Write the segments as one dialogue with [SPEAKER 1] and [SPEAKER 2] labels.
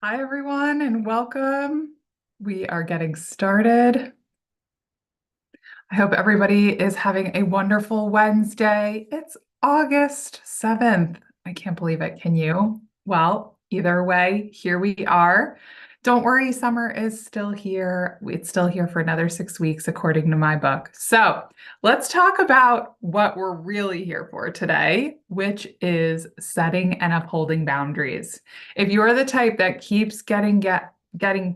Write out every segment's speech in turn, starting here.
[SPEAKER 1] Hi, everyone, and welcome. We are getting started. I hope everybody is having a wonderful Wednesday. It's August 7th. I can't believe it. Can you? Well, either way, here we are. Don't worry, summer is still here. It's still here for another 6 weeks, according to my book. So let's talk about what we're really here for today, which is setting and upholding boundaries. If you're the type that keeps getting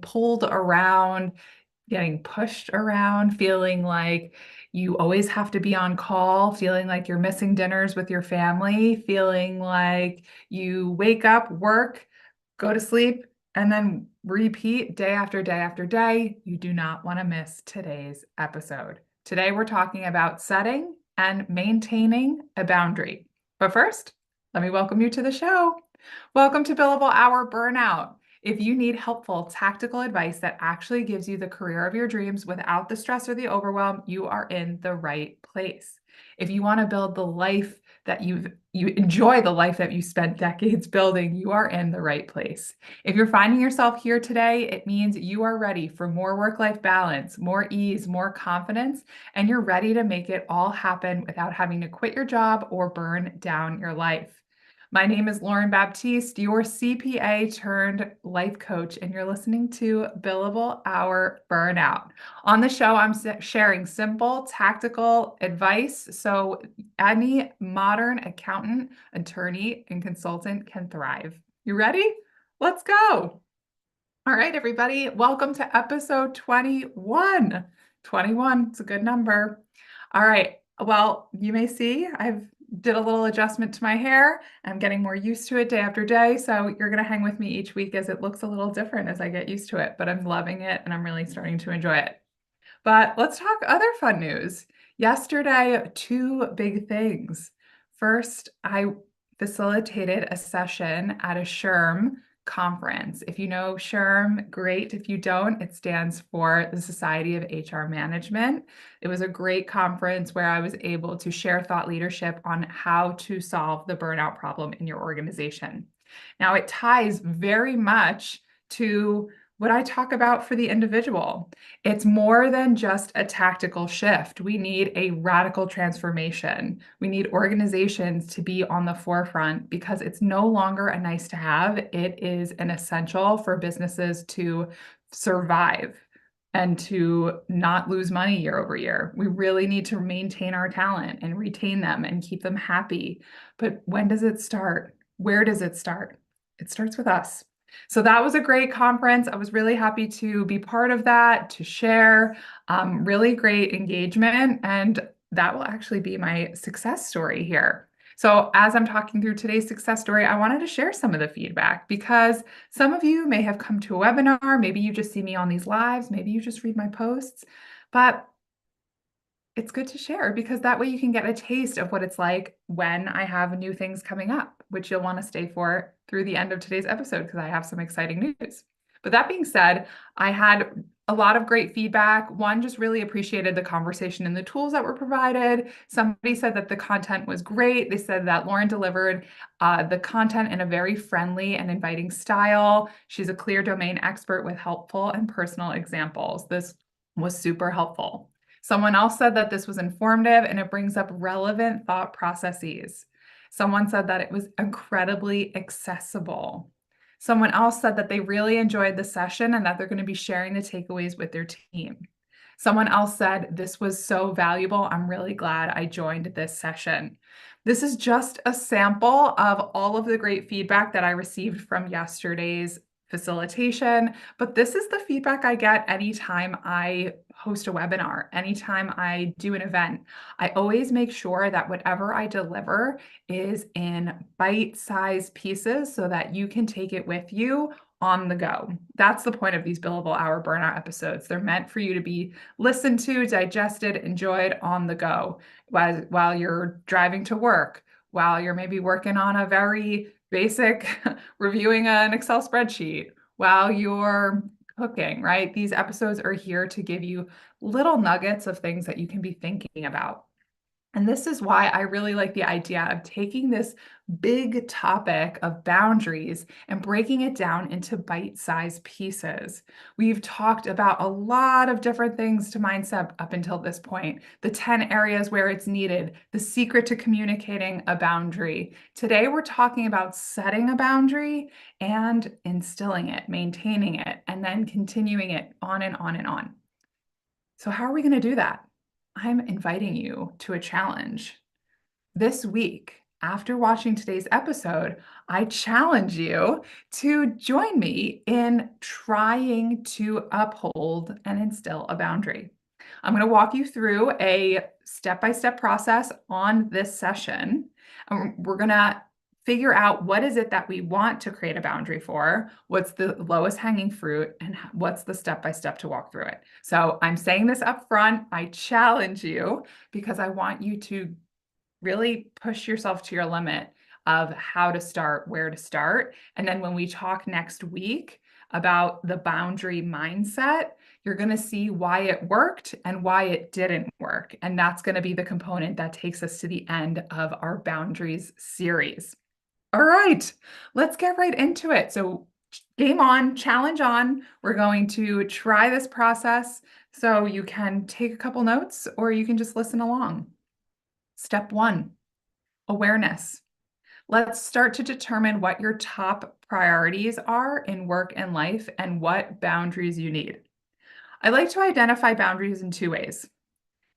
[SPEAKER 1] pulled around, getting pushed around, feeling like you always have to be on call, feeling like you're missing dinners with your family, feeling like you wake up, work, go to sleep, and then repeat day after day after day, you do not want to miss today's episode. Today, we're talking about setting and maintaining a boundary. But first, let me welcome you to the show. Welcome to Billable-Hour Burnout. If you need helpful, tactical advice that actually gives you the career of your dreams without the stress or the overwhelm, you are in the right place. If you want to build the life that you enjoy the life that you spent decades building, you are in the right place. If you're finding yourself here today, it means you are ready for more work-life balance, more ease, more confidence, and you're ready to make it all happen without having to quit your job or burn down your life. My name is Lauren Baptiste, your CPA turned life coach, and you're listening to Billable-Hour Burnout. On the show, I'm sharing simple, tactical advice so any modern accountant, attorney, and consultant can thrive. You ready? Let's go. All right, everybody, welcome to episode 21. 21, it's a good number. All right, well, you may see I've did a little adjustment to my hair. I'm getting more used to it day after day. So you're going to hang with me each week as it looks a little different as I get used to it, but I'm loving it and I'm really starting to enjoy it. But let's talk other fun news. Yesterday, two big things. First, I facilitated a session at a SHRM conference. If you know SHRM, great. If you don't, it stands for the Society of HR Management. It was a great conference where I was able to share thought leadership on how to solve the burnout problem in your organization. Now, it ties very much to what I talk about for the individual. It's more than just a tactical shift. We need a radical transformation. We need organizations to be on the forefront because it's no longer a nice to have. It is an essential for businesses to survive and to not lose money year over year. We really need to maintain our talent and retain them and keep them happy. But when does it start? Where does it start? It starts with us. So that was a great conference. I was really happy to be part of that, to share really great engagement. And that will actually be my success story here. So as I'm talking through today's success story, I wanted to share some of the feedback because some of you may have come to a webinar. Maybe you just see me on these lives. Maybe you just read my posts. But it's good to share because that way you can get a taste of what it's like when I have new things coming up, which you'll want to stay for through the end of today's episode because I have some exciting news. But that being said, I had a lot of great feedback. One just really appreciated the conversation and the tools that were provided. Somebody said that the content was great. They said that Lauren delivered the content in a very friendly and inviting style. She's a clear domain expert with helpful and personal examples. This was super helpful. Someone else said that this was informative and it brings up relevant thought processes. Someone said that it was incredibly accessible. Someone else said that they really enjoyed the session and that they're going to be sharing the takeaways with their team. Someone else said, this was so valuable. I'm really glad I joined this session. This is just a sample of all of the great feedback that I received from yesterday's facilitation, but this is the feedback I get anytime I host a webinar, anytime I do an event. I always make sure that whatever I deliver is in bite-sized pieces so that you can take it with you on the go. That's the point of these Billable-Hour Burnout episodes. They're meant for you to be listened to, digested, enjoyed on the go while you're driving to work, while you're maybe working on a very basic reviewing an Excel spreadsheet, while you're cooking, right? These episodes are here to give you little nuggets of things that you can be thinking about. And this is why I really like the idea of taking this big topic of boundaries and breaking it down into bite-sized pieces. We've talked about a lot of different things to mindset up until this point, the 10 areas where it's needed, the secret to communicating a boundary. Today, we're talking about setting a boundary and instilling it, maintaining it, and then continuing it on and on and on. So how are we going to do that? I'm inviting you to a challenge. This week, after watching today's episode, I challenge you to join me in trying to uphold and instill a boundary. I'm going to walk you through a step-by-step process on this session. We're going to figure out what is it that we want to create a boundary for, what's the lowest hanging fruit, and what's the step-by-step to walk through it. So I'm saying this up front. I challenge you because I want you to really push yourself to your limit of how to start, where to start. And then when we talk next week about the boundary mindset, you're going to see why it worked and why it didn't work. And that's going to be the component that takes us to the end of our boundaries series. All right, let's get right into it. So game on, challenge on. We're going to try this process. So you can take a couple notes or you can just listen along. Step 1, awareness. Let's start to determine what your top priorities are in work and life and what boundaries you need. I like to identify boundaries in 2 ways.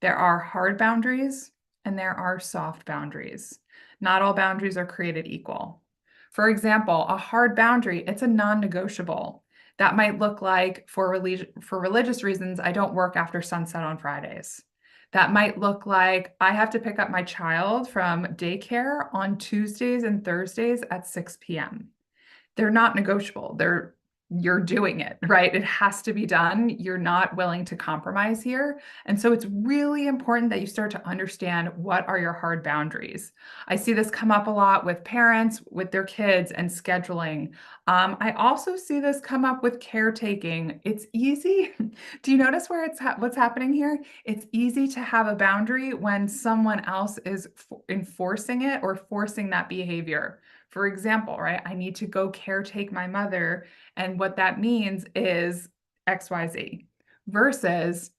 [SPEAKER 1] There are hard boundaries and there are soft boundaries. Not all boundaries are created equal. For example, a hard boundary, it's a non-negotiable. That might look like for religious reasons, I don't work after sunset on Fridays. That might look like I have to pick up my child from daycare on Tuesdays and Thursdays at 6 p.m. They're not negotiable. You're doing it, right? It has to be done. You're not willing to compromise here. And so it's really important that you start to understand what are your hard boundaries. I see this come up a lot with parents, with their kids, and scheduling. I also see this come up with caretaking. It's easy. Do you notice where what's happening here? It's easy to have a boundary when someone else is enforcing it or forcing that behavior. For example, right? I need to go caretake my mother, and what that means is XYZ versus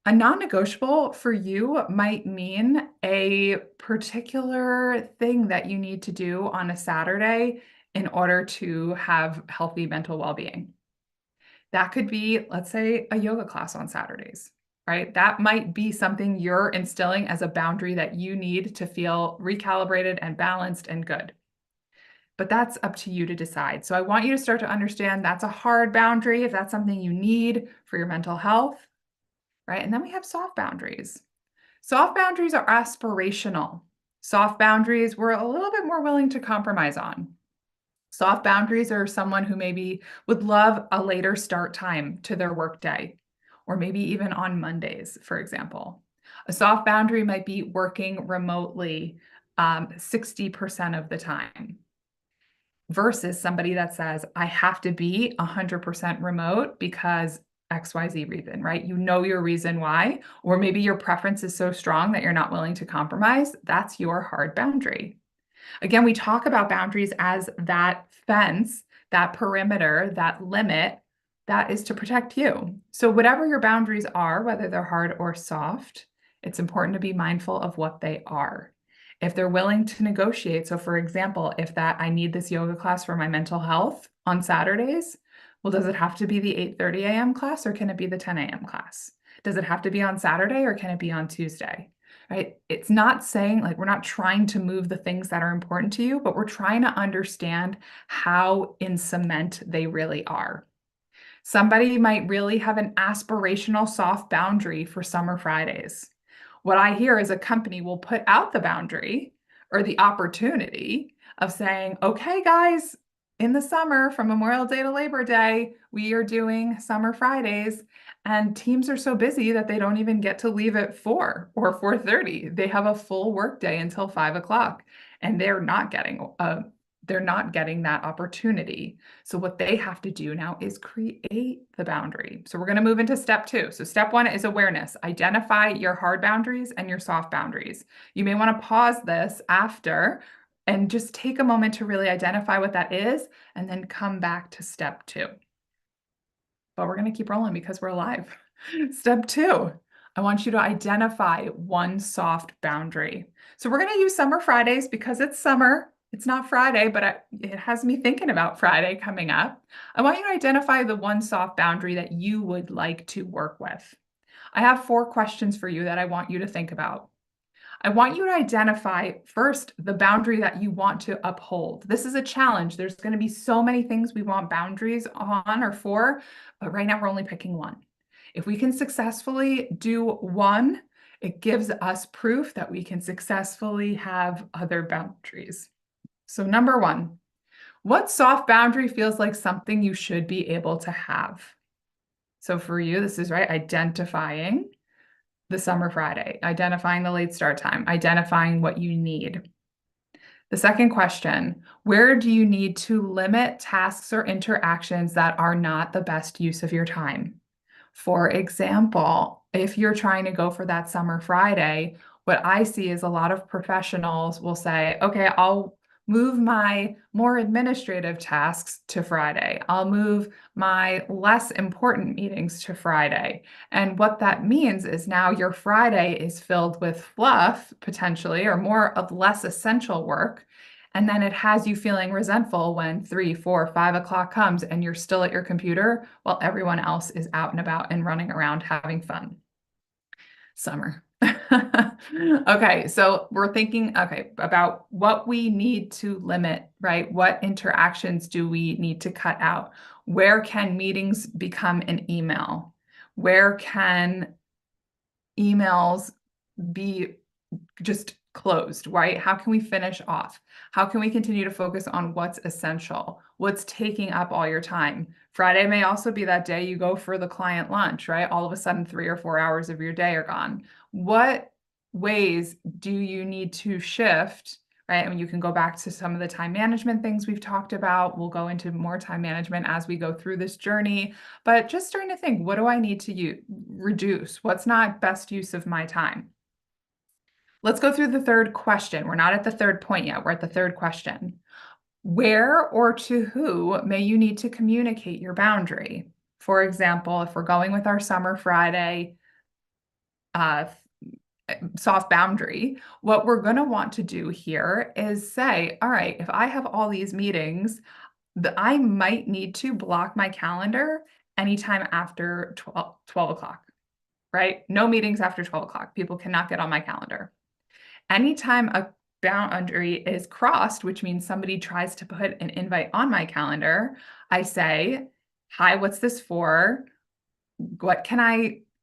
[SPEAKER 1] a non-negotiable for you might mean a particular thing that you need to do on a Saturday in order to have healthy mental well-being. That could be, let's say, a yoga class on Saturdays, right? That might be something you're instilling as a boundary that you need to feel recalibrated and balanced and good. But that's up to you to decide. So I want you to start to understand that's a hard boundary if that's something you need for your mental health, right? And then we have soft boundaries. Soft boundaries are aspirational. Soft boundaries we're a little bit more willing to compromise on. Soft boundaries are someone who maybe would love a later start time to their workday, or maybe even on Mondays, for example. A soft boundary might be working remotely 60% of the time versus somebody that says, I have to be 100% remote because XYZ reason, right? You know your reason why, or maybe your preference is so strong that you're not willing to compromise. That's your hard boundary. Again, we talk about boundaries as that fence, that perimeter, that limit that is to protect you. So whatever your boundaries are, whether they're hard or soft, it's important to be mindful of what they are. If they're willing to negotiate, so for example, if that I need this yoga class for my mental health on Saturdays, well, does it have to be the 8:30 a.m. class or can it be the 10 a.m. class? Does it have to be on Saturday or can it be on Tuesday? Right? It's not saying like we're not trying to move the things that are important to you, but we're trying to understand how in cement they really are. Somebody might really have an aspirational soft boundary for summer Fridays. What I hear is a company will put out the boundary or the opportunity of saying, okay, guys, in the summer from Memorial Day to Labor Day, we are doing summer Fridays. And teams are so busy that they don't even get to leave at 4 or 4:30. They have a full work day until 5 o'clock, and they're not getting they're not getting that opportunity. So what they have to do now is create the boundary. So we're going to move into step 2. So step 1 is awareness. Identify your hard boundaries and your soft boundaries. You may want to pause this after and just take a moment to really identify what that is, and then come back to step 2. But we're going to keep rolling because we're alive. Step 2, I want you to identify one soft boundary. So we're going to use summer Fridays because it's summer. It's not Friday, but it has me thinking about Friday coming up. I want you to identify the one soft boundary that you would like to work with. I have 4 questions for you that I want you to think about. I want you to identify first the boundary that you want to uphold. This is a challenge. There's going to be so many things we want boundaries on or for, but right now we're only picking one. If we can successfully do one, it gives us proof that we can successfully have other boundaries. So number 1, what soft boundary feels like something you should be able to have? So for you, this is right, identifying the summer Friday, identifying the late start time, identifying what you need. The second question, where do you need to limit tasks or interactions that are not the best use of your time? For example, if you're trying to go for that summer Friday, what I see is a lot of professionals will say, okay, I'll move my more administrative tasks to Friday. I'll move my less important meetings to Friday. And what that means is now your Friday is filled with fluff, potentially, or more of less essential work. And then it has you feeling resentful when 3, 4, 5 o'clock comes and you're still at your computer while everyone else is out and about and running around having fun. Summer. Okay, so we're thinking, about what we need to limit, right? What interactions do we need to cut out? Where can meetings become an email? Where can emails be just closed, right? How can we finish off? How can we continue to focus on what's essential? What's taking up all your time? Friday may also be that day you go for the client lunch, right? All of a sudden, 3 or 4 hours of your day are gone. What ways do you need to shift, right? And you can go back to some of the time management things we've talked about. We'll go into more time management as we go through this journey, but just starting to think, what do I need to reduce? What's not best use of my time? Let's go through the third question. We're not at the third point yet. We're at the third question. Where or to who may you need to communicate your boundary? For example, if we're going with our summer Friday soft boundary, what we're going to want to do here is say, all right, if I have all these meetings, I might need to block my calendar anytime after 12 o'clock, right? No meetings after 12 o'clock. People cannot get on my calendar. Anytime a boundary is crossed, which means somebody tries to put an invite on my calendar, I say, hi, what's this for?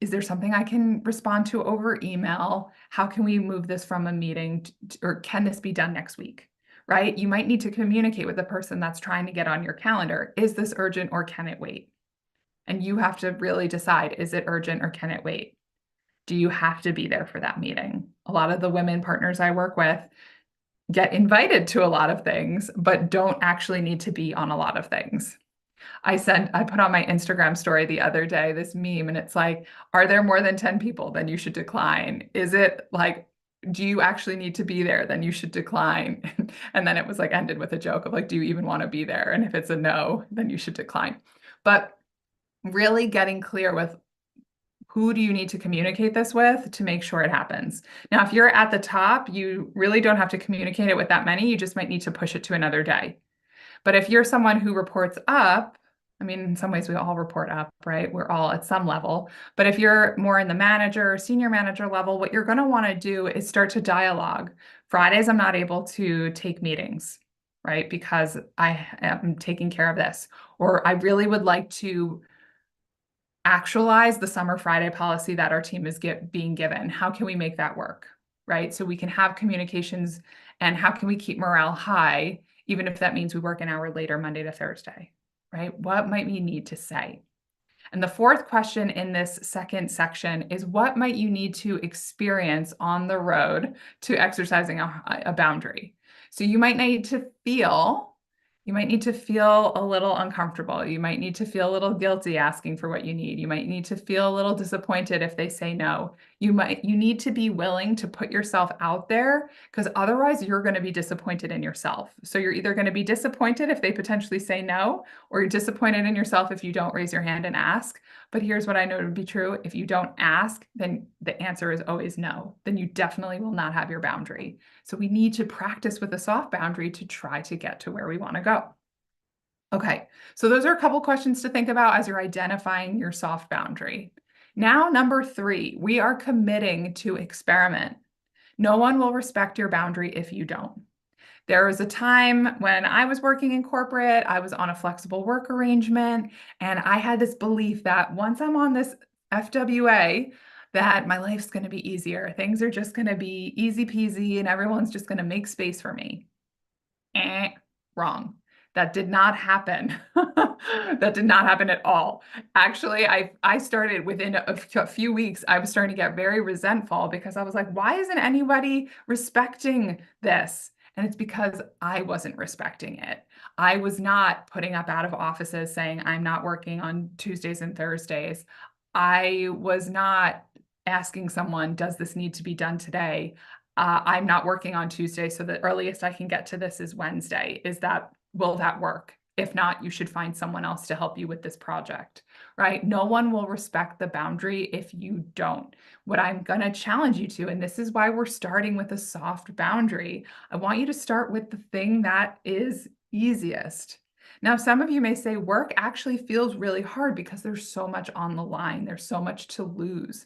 [SPEAKER 1] Is there something I can respond to over email? How can we move this from a meeting or can this be done next week? Right? You might need to communicate with the person that's trying to get on your calendar. Is this urgent or can it wait? And you have to really decide, is it urgent or can it wait? Do you have to be there for that meeting? A lot of the women partners I work with get invited to a lot of things, but don't actually need to be on a lot of things. I put on my Instagram story the other day this meme, and it's like, are there more than 10 people? Then you should decline. Is it like, do you actually need to be there? Then you should decline. And then it was like ended with a joke of like, do you even want to be there? And if it's a no, then you should decline. But really getting clear with who do you need to communicate this with to make sure it happens. Now, if you're at the top, you really don't have to communicate it with that many. You just might need to push it to another day. But if you're someone who reports up, I mean, in some ways we all report up, right? We're all at some level. But if you're more in the manager or senior manager level, what you're going to want to do is start to dialogue. Fridays, I'm not able to take meetings, right? Because I am taking care of this. Or I really would like to actualize the summer Friday policy that our team is being given. How can we make that work, right? So we can have communications, and how can we keep morale high, even if that means we work an hour later, Monday to Thursday, right? What might we need to say? And the fourth question in this second section is, what might you need to experience on the road to exercising a boundary? So you might need to feel You might need to feel a little uncomfortable. You might need to feel a little guilty asking for what you need. You might need to feel a little disappointed if they say no. You need to be willing to put yourself out there because otherwise you're going to be disappointed in yourself. So you're either going to be disappointed if they potentially say no, or you're disappointed in yourself if you don't raise your hand and ask. But here's what I know to be true. If you don't ask, then the answer is always no. Then you definitely will not have your boundary. So we need to practice with a soft boundary to try to get to where we want to go. Okay, so those are a couple questions to think about as you're identifying your soft boundary. Now, number 3, we are committing to experiment. No one will respect your boundary if you don't. There was a time when I was working in corporate, I was on a flexible work arrangement, and I had this belief that once I'm on this FWA, that my life's going to be easier. Things are just going to be easy peasy, and everyone's just going to make space for me. Wrong. That did not happen. That did not happen at all. Actually, I started within a few weeks, I was starting to get very resentful because I was like, why isn't anybody respecting this? And it's because I wasn't respecting it. I was not putting up out of offices saying I'm not working on Tuesdays and Thursdays. I was not asking someone, does this need to be done today? I'm not working on Tuesday, so the earliest I can get to this is Wednesday. Will that work? If not, you should find someone else to help you with this project, right? No one will respect the boundary if you don't. What I'm going to challenge you to, and this is why we're starting with a soft boundary, I want you to start with the thing that is easiest. Now, some of you may say work actually feels really hard because there's so much on the line. There's so much to lose.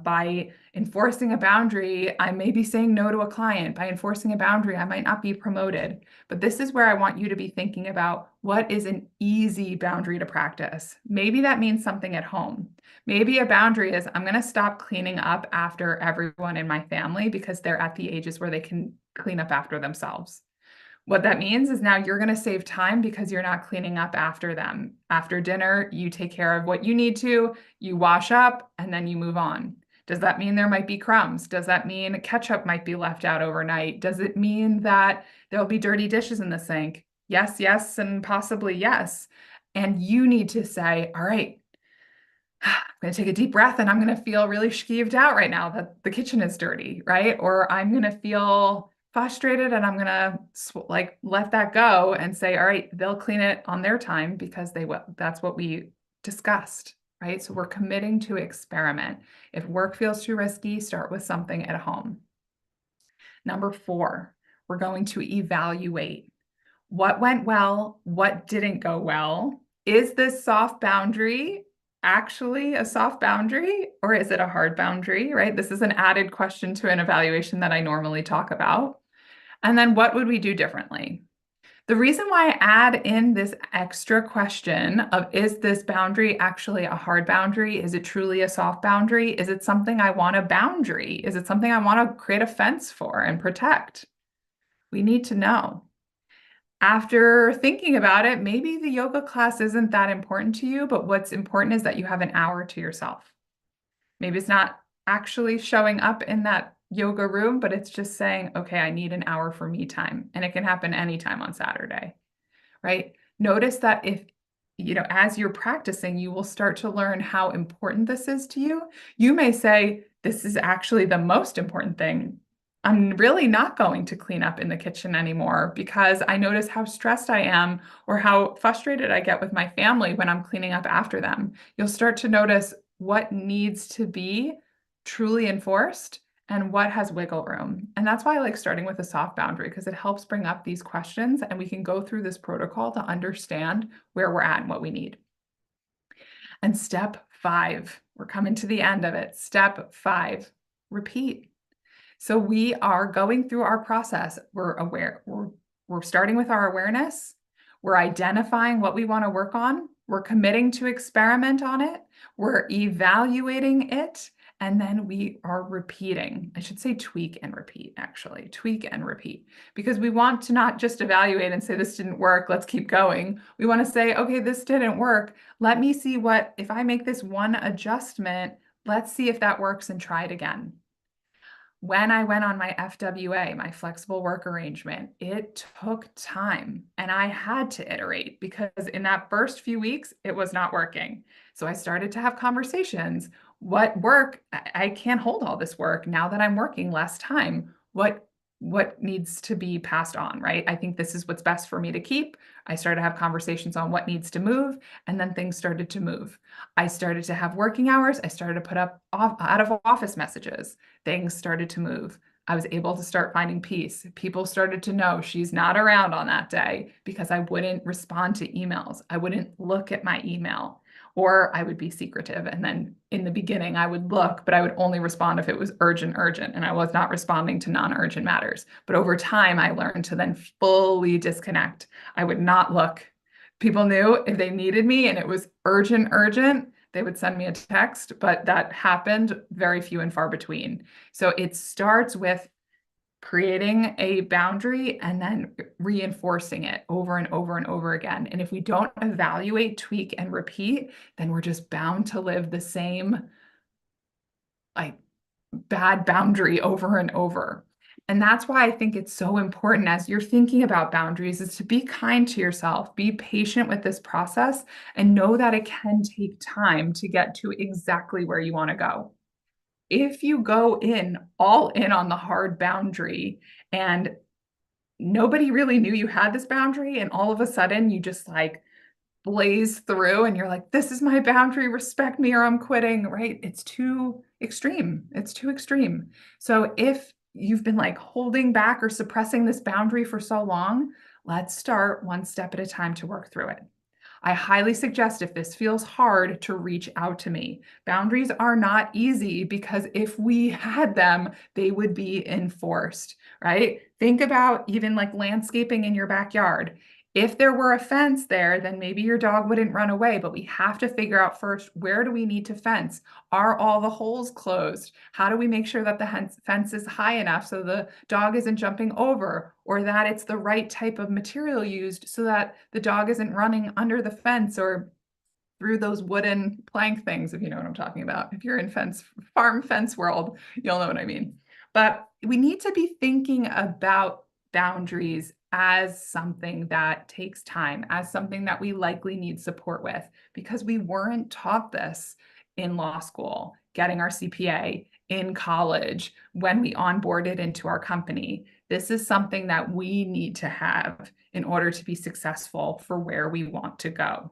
[SPEAKER 1] By enforcing a boundary, I may be saying no to a client. By enforcing a boundary, I might not be promoted. But this is where I want you to be thinking about what is an easy boundary to practice. Maybe that means something at home. Maybe a boundary is I'm going to stop cleaning up after everyone in my family because they're at the ages where they can clean up after themselves. What that means is now you're going to save time because you're not cleaning up after them. After dinner, you take care of what you need to, you wash up, and then you move on. Does that mean there might be crumbs? Does that mean ketchup might be left out overnight? Does it mean that there'll be dirty dishes in the sink? Yes, yes, and possibly yes. And you need to say, all right, I'm going to take a deep breath and I'm going to feel really skeeved out right now that the kitchen is dirty, right? Or I'm going to feel frustrated and I'm going to like let that go and say, all right, they'll clean it on their time because they will. That's what we discussed, right? So we're committing to experiment. If work feels too risky, start with something at home. Number 4, we're going to evaluate. What went well? What didn't go well? Is this soft boundary actually a soft boundary or is it a hard boundary, right? This is an added question to an evaluation that I normally talk about. And then what would we do differently? The reason why I add in this extra question of is this boundary actually a hard boundary? Is it truly a soft boundary? Is it something I want a boundary? Is it something I want to create a fence for and protect? We need to know. After thinking about it, maybe the yoga class isn't that important to you, but what's important is that you have an hour to yourself. Maybe it's not actually showing up in that yoga room, but it's just saying, okay, I need an hour for me time. And it can happen anytime on Saturday, right? Notice that if, as you're practicing, you will start to learn how important this is to you. You may say, this is actually the most important thing. I'm really not going to clean up in the kitchen anymore because I notice how stressed I am or how frustrated I get with my family when I'm cleaning up after them. You'll start to notice what needs to be truly enforced and what has wiggle room. And that's why I like starting with a soft boundary because it helps bring up these questions and we can go through this protocol to understand where we're at and what we need. And step 5, we're coming to the end of it. Step 5, repeat. So we are going through our process. We're aware. We're starting with our awareness. We're identifying what we want to work on. We're committing to experiment on it. We're evaluating it. And then we are repeating. I should say tweak and repeat, actually. Tweak and repeat. Because we want to not just evaluate and say, this didn't work, let's keep going. We want to say, okay, this didn't work. Let me see if I make this one adjustment, let's see if that works and try it again. When I went on my FWA, my flexible work arrangement, it took time and I had to iterate because in that first few weeks, it was not working. So I started to have conversations. What work? I can't hold all this work now that I'm working less time. What needs to be passed on, right? I think this is what's best for me to keep. I started to have conversations on what needs to move, and then things started to move. I started to have working hours. I started to put up out of office messages. Things started to move. I was able to start finding peace. People started to know she's not around on that day because I wouldn't respond to emails. I wouldn't look at my email, or I would be secretive. And then in the beginning, I would look, but I would only respond if it was urgent, urgent. And I was not responding to non-urgent matters. But over time, I learned to then fully disconnect. I would not look. People knew if they needed me and it was urgent, urgent, they would send me a text, but that happened very few and far between. So it starts with creating a boundary and then reinforcing it over and over and over again. And if we don't evaluate, tweak, and repeat, then we're just bound to live the same like bad boundary over and over. And that's why I think it's so important as you're thinking about boundaries is to be kind to yourself, be patient with this process, and know that it can take time to get to exactly where you want to go. If you go in all in on the hard boundary and nobody really knew you had this boundary, and all of a sudden you just like blaze through and you're like, this is my boundary, respect me or I'm quitting, right? It's too extreme. It's too extreme. So if you've been like holding back or suppressing this boundary for so long, let's start one step at a time to work through it. I highly suggest if this feels hard to reach out to me. Boundaries are not easy because if we had them, they would be enforced, right? Think about even like landscaping in your backyard. If there were a fence there, then maybe your dog wouldn't run away, but we have to figure out first, where do we need to fence? Are all the holes closed? How do we make sure that the fence is high enough so the dog isn't jumping over, or that it's the right type of material used so that the dog isn't running under the fence or through those wooden plank things, if you know what I'm talking about. If you're in farm fence world, you'll know what I mean. But we need to be thinking about boundaries as something that takes time, as something that we likely need support with, because we weren't taught this in law school, getting our CPA, in college, when we onboarded into our company. This is something that we need to have in order to be successful for where we want to go.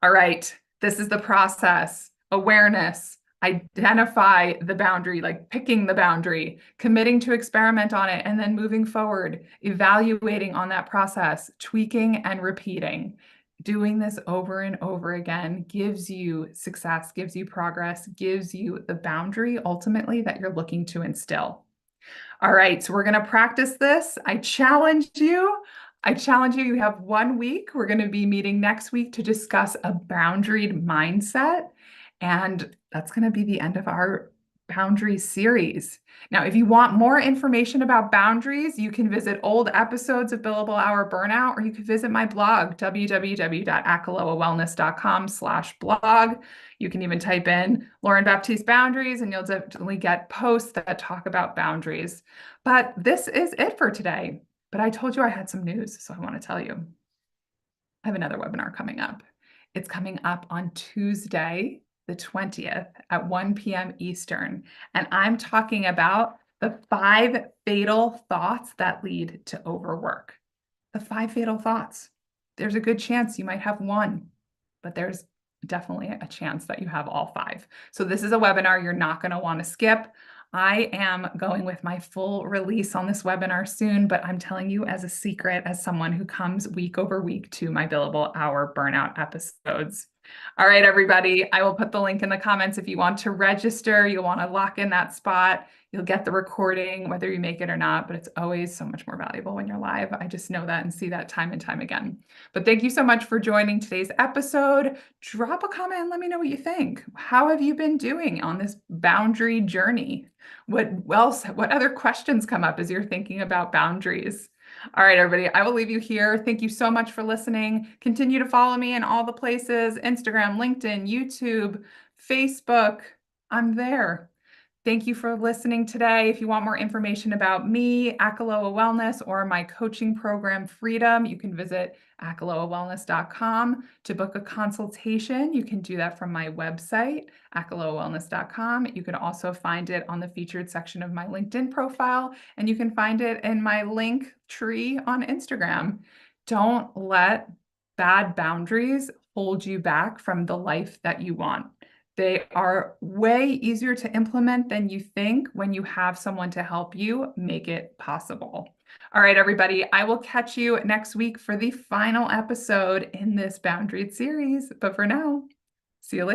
[SPEAKER 1] All right, this is the process. Awareness, identify the boundary, like picking the boundary, committing to experiment on it, and then moving forward, evaluating on that process, tweaking and repeating. Doing this over and over again gives you success, gives you progress, gives you the boundary ultimately that you're looking to instill. All right, so we're going to practice this. I challenge you. You have 1 week. We're going to be meeting next week to discuss a boundaried mindset. And that's going to be the end of our boundary series. Now, if you want more information about boundaries, you can visit old episodes of Billable-Hour Burnout, or you can visit my blog, www.akalowawellness.com/blog. You can even type in Lauren Baptiste boundaries, and you'll definitely get posts that talk about boundaries. But this is it for today. But I told you I had some news, so I want to tell you. I have another webinar coming up. It's coming up on Tuesday, the 20th at 1 p.m. Eastern. And I'm talking about the 5 fatal thoughts that lead to overwork. The 5 fatal thoughts. There's a good chance you might have one, but there's definitely a chance that you have all 5. So this is a webinar you're not going to want to skip. I am going with my full release on this webinar soon, but I'm telling you as a secret, as someone who comes week over week to my Billable-Hour Burnout episodes. All right, everybody, I will put the link in the comments if you want to register. You'll want to lock in that spot. You'll get the recording, whether you make it or not, but it's always so much more valuable when you're live. I just know that and see that time and time again. But thank you so much for joining today's episode. Drop a comment and let me know what you think. How have you been doing on this boundary journey? What other questions come up as you're thinking about boundaries? All right, everybody, I will leave you here. Thank you so much for listening. Continue to follow me in all the places, Instagram, LinkedIn, YouTube, Facebook. I'm there. Thank you for listening today. If you want more information about me, Akaloa Wellness, or my coaching program, Freedom, you can visit akaloawellness.com to book a consultation. You can do that from my website, akaloawellness.com. You can also find it on the featured section of my LinkedIn profile, and you can find it in my link tree on Instagram. Don't let bad boundaries hold you back from the life that you want. They are way easier to implement than you think when you have someone to help you make it possible. All right, everybody, I will catch you next week for the final episode in this Boundaried series. But for now, see you later.